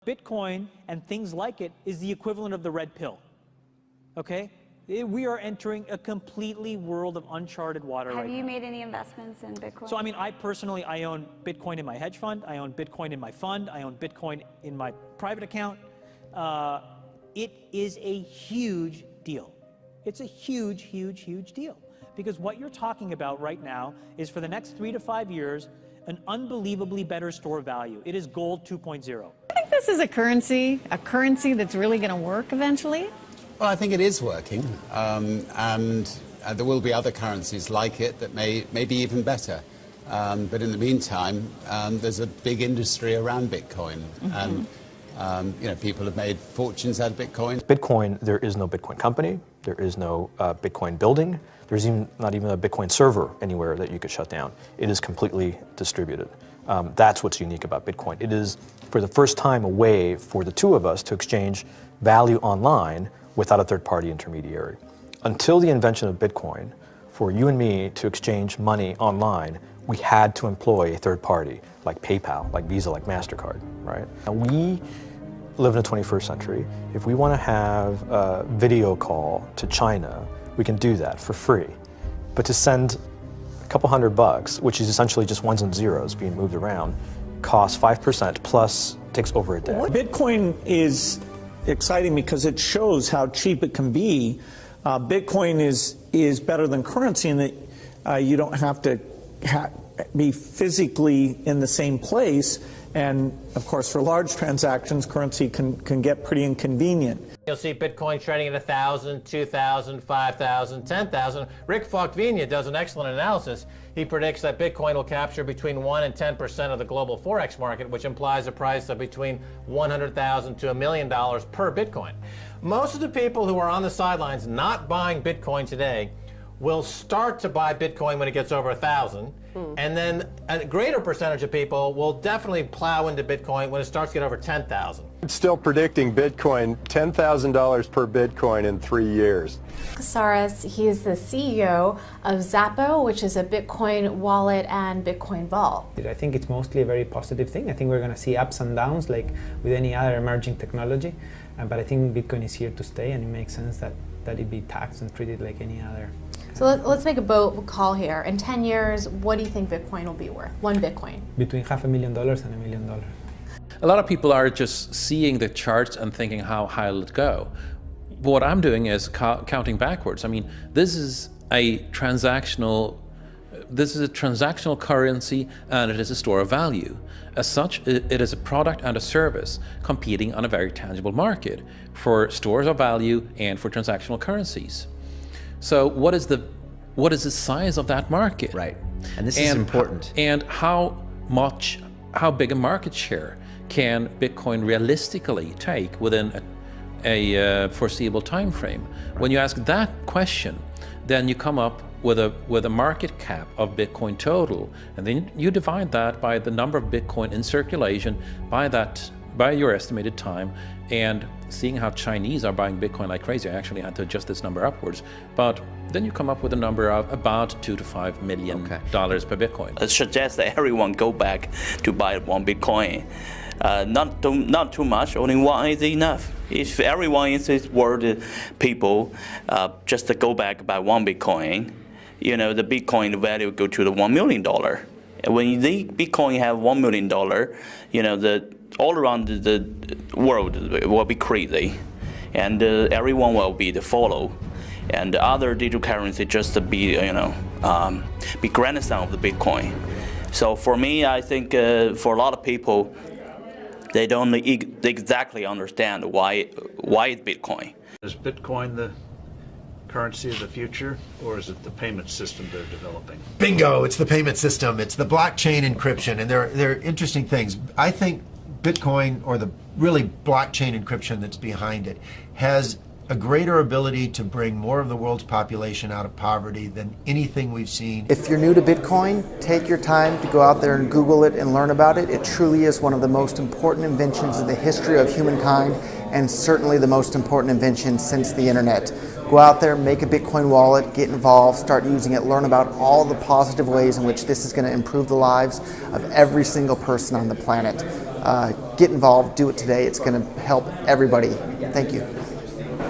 Bitcoin and things like it is the equivalent of the red pill, okay? We are entering a completely world of uncharted water right now. Have you made any investments in Bitcoin? So, I mean, I personally own Bitcoin in my hedge fund. I own Bitcoin in my fund. I own Bitcoin in my private account. It is a huge deal. It's a huge, huge, huge deal. Because what you're talking about right now is for the next 3 to 5 years, an unbelievably better store value. It is gold 2.0. I think this is a currency that's really going to work eventually. Well, I think it is working, and there will be other currencies like it that may be even better. But in the meantime, there's a big industry around Bitcoin, and people have made fortunes out of Bitcoin. Bitcoin, there is no Bitcoin company, there is no Bitcoin building, there's not even a Bitcoin server anywhere that you could shut down. It is completely distributed. That's what's unique about Bitcoin. It is, for the first time, a way for the two of us to exchange value online without a third-party intermediary. Until the invention of Bitcoin, for you and me to exchange money online, we had to employ a third party, like PayPal, like Visa, like MasterCard, right? Now we live in the 21st century. If we want to have a video call to China, we can do that for free. But to send a couple $100, which is essentially just ones and zeros being moved around, costs 5% plus takes over a day. Bitcoin is exciting because it shows how cheap it can be. Bitcoin is better than currency in that you don't have to be physically in the same place. And of course, for large transactions, currency can get pretty inconvenient. You'll see Bitcoin trading at 1,000, 2,000, 5,000, 10,000. Rick Falkvenia does an excellent analysis. He predicts that Bitcoin will capture between 1 and 10% of the global Forex market, which implies a price of between $100,000 to $1 million per Bitcoin. Most of the people who are on the sidelines not buying Bitcoin today will start to buy Bitcoin when it gets over 1,000, and then a greater percentage of people will definitely plow into Bitcoin when it starts to get over 10,000. It's still predicting Bitcoin, $10,000 per Bitcoin in 3 years. Casares, he is the CEO of Zappo, which is a Bitcoin wallet and Bitcoin vault. I think it's mostly a very positive thing. I think we're going to see ups and downs like with any other emerging technology, but I think Bitcoin is here to stay, and it makes sense that it be taxed and treated like any other. So let's make a bold call here. In 10 years, what do you think Bitcoin will be worth? One Bitcoin? Between $500,000 and $1 million. A lot of people are just seeing the charts and thinking, how high will it go? What I'm doing is counting backwards. I mean, this is a transactional currency, and it is a store of value. As such, it is a product and a service competing on a very tangible market for stores of value and for transactional currencies. So what is the size of that market? Right, and this is important. And how big a market share can Bitcoin realistically take within a foreseeable time frame? Right. When you ask that question, then you come up with a market cap of Bitcoin total, and then you divide that by the number of Bitcoin in circulation by your estimated time, and seeing how Chinese are buying Bitcoin like crazy. I actually had to adjust this number upwards, but then you come up with a number of about $2 to $5 million per Bitcoin. I suggest that everyone go back to buy one Bitcoin. Not too much, only one is enough. If everyone in this world, people, just to go back buy one Bitcoin, the Bitcoin value go to the $1 million. When the Bitcoin have $1 million, all around the world will be crazy, and everyone will be the follow, and the other digital currency just to be be grandson of the Bitcoin. So for me, I think for a lot of people, they don't exactly understand why it's Bitcoin. Is Bitcoin the currency of the future, or is it the payment system they're developing? Bingo! It's the payment system. It's the blockchain encryption, and they're interesting things. I think Bitcoin, or the really blockchain encryption that's behind it, has a greater ability to bring more of the world's population out of poverty than anything we've seen. If you're new to Bitcoin, take your time to go out there and Google it and learn about it. It truly is one of the most important inventions in the history of humankind, and certainly the most important invention since the internet. Go out there, make a Bitcoin wallet, get involved, start using it, learn about all the positive ways in which this is going to improve the lives of every single person on the planet. Get involved, do it today. It's going to help everybody. Thank you.